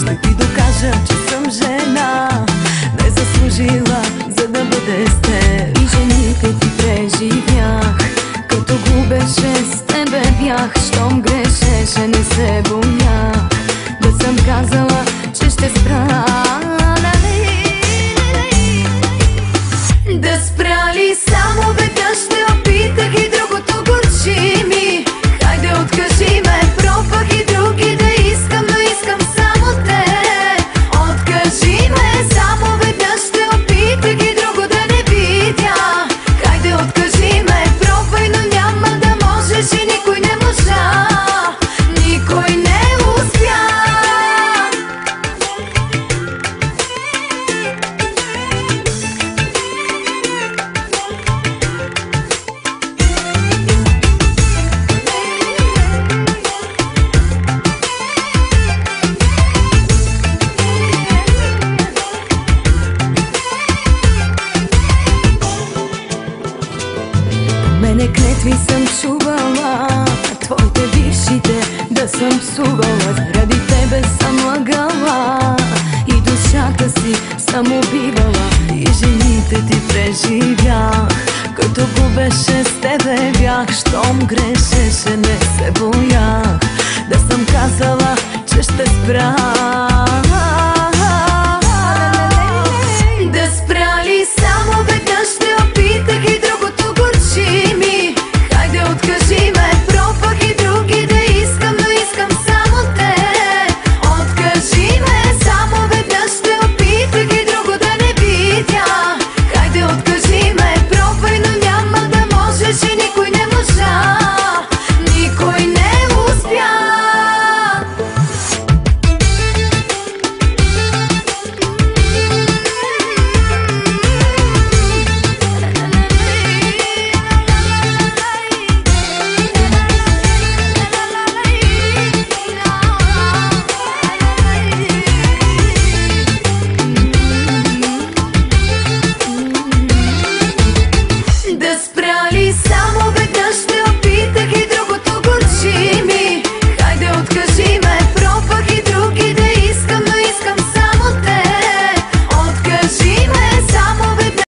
ще ти докажа, че съм жена, не заслужила, за да бъде с теб. И жените ти преживях, като губеше с тебе бях. Щом грешеше, не се боях да съм казала, че ще спра. Да спра ли само веднъж те опитах и другото горчи ми. Хайде откажи ме, пробвах и други да искам, но искам само те. Откажи ме, само веднъж те опитах и друго да не видя. Хайде откажи ме, пробвай, но няма да можеш и никой не можа. Никой не успя. Мене клетви съм чувала, твоите бившите да съм псувала. Заради тебе съм лъгала и душата си съм убивала. И жените ти преживях, като губеше с тебе бях. Щом грешеше, не се боях да съм казала, че ще спра.